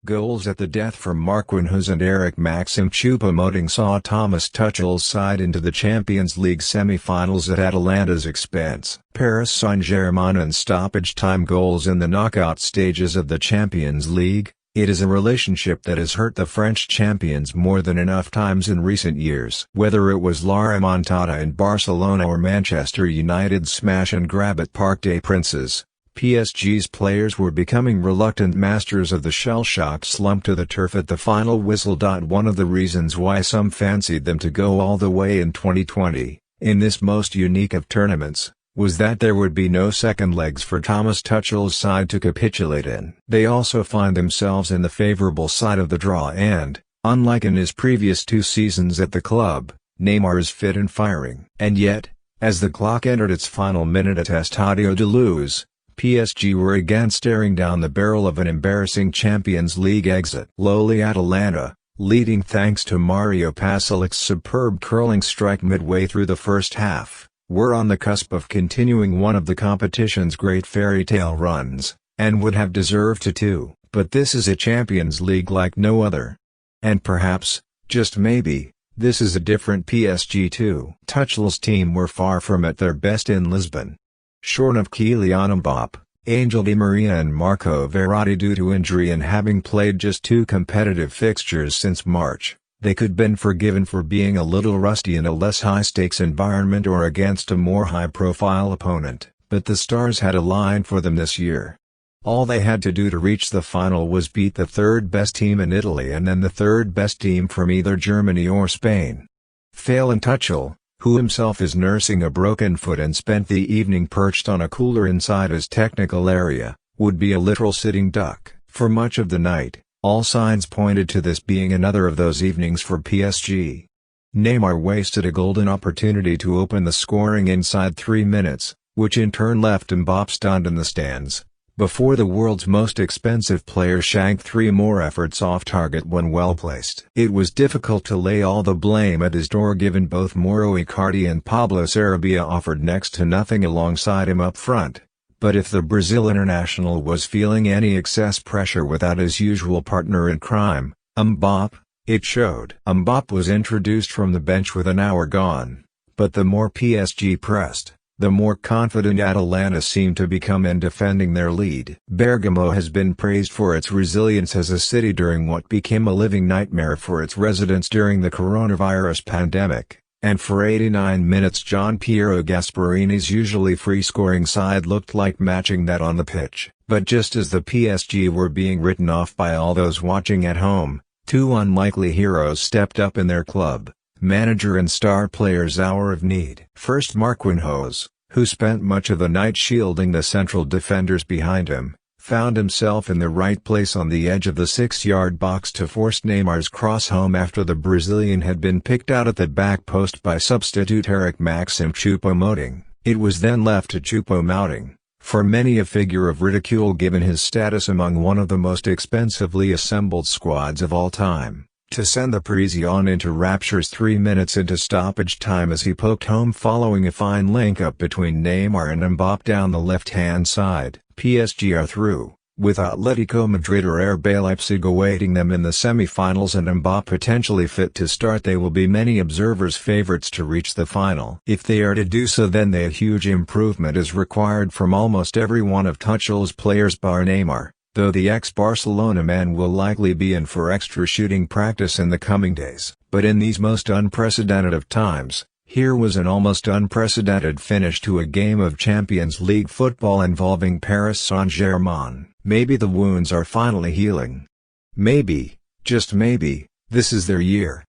Goals at the death from Marquinhos and Eric Maxim Choupo-Moting saw Thomas Tuchel's side into the Champions League semi-finals at Atalanta's expense. Paris Saint-Germain and stoppage time goals in the knockout stages of the Champions League. It is a relationship that has hurt the French champions more than enough times in recent years. Whether it was La Remontada in Barcelona or Manchester United's smash and grab at Parc des Princes, PSG's players were becoming reluctant masters of the shell-shocked slump to the turf at the final whistle. One of the reasons why some fancied them to go all the way in 2020, in this most unique of tournaments, was that there would be no second legs for Thomas Tuchel's side to capitulate in. They also find themselves in the favourable side of the draw and, unlike in his previous 2 seasons at the club, Neymar is fit and firing. And yet, as the clock entered its final minute at Estadio de Luz, PSG were again staring down the barrel of an embarrassing Champions League exit. Lowly Atalanta, leading thanks to Mario Pasalic's superb curling strike midway through the first half, were on the cusp of continuing one of the competition's great fairy tale runs, and would have deserved to too. But this is a Champions League like no other. And perhaps, just maybe, this is a different PSG too. Tuchel's team were far from at their best in Lisbon. Short of Kylian Mbappé, Angel Di Maria and Marco Verratti due to injury and having played just 2 competitive fixtures since March, they could been forgiven for being a little rusty in a less high-stakes environment or against a more high-profile opponent, but the stars had aligned for them this year. All they had to do to reach the final was beat the 3rd best team in Italy and then the 3rd best team from either Germany or Spain. Fail and Tuchel, who himself is nursing a broken foot and spent the evening perched on a cooler inside his technical area, would be a literal sitting duck. For much of the night, all signs pointed to this being another of those evenings for PSG. Neymar wasted a golden opportunity to open the scoring inside 3 minutes, which in turn left Mbappé stunned in the stands, before the world's most expensive player shanked 3 more efforts off target when well placed. It was difficult to lay all the blame at his door given both Mauro Icardi and Pablo Sarabia offered next to nothing alongside him up front, but if the Brazil international was feeling any excess pressure without his usual partner in crime, Mbappé, it showed. Mbappé was introduced from the bench with an hour gone, but the more PSG pressed, the more confident Atalanta seemed to become in defending their lead. Bergamo has been praised for its resilience as a city during what became a living nightmare for its residents during the coronavirus pandemic, and for 89 minutes Gianpiero Gasparini's usually free-scoring side looked like matching that on the pitch. But just as the PSG were being written off by all those watching at home, 2 unlikely heroes stepped up in their club, manager and star player's hour of need. First Marquinhos, who spent much of the night shielding the central defenders behind him, found himself in the right place on the edge of the 6-yard box to force Neymar's cross home after the Brazilian had been picked out at the back post by substitute Eric Maxim Choupo-Moting. It was then left to Choupo-Moting, for many a figure of ridicule given his status among one of the most expensively assembled squads of all time, to send the Parisian into raptures 3 minutes into stoppage time as he poked home following a fine link-up between Neymar and Mbappé down the left-hand side. PSG are through, with Atletico Madrid or RB Leipzig awaiting them in the semi-finals and Mbappé potentially fit to start. They will be many observers' favourites to reach the final. If they are to do so, then a huge improvement is required from almost every one of Tuchel's players bar Neymar, though the ex-Barcelona man will likely be in for extra shooting practice in the coming days. But in these most unprecedented of times, here was an almost unprecedented finish to a game of Champions League football involving Paris Saint-Germain. Maybe the wounds are finally healing. Maybe, just maybe, this is their year.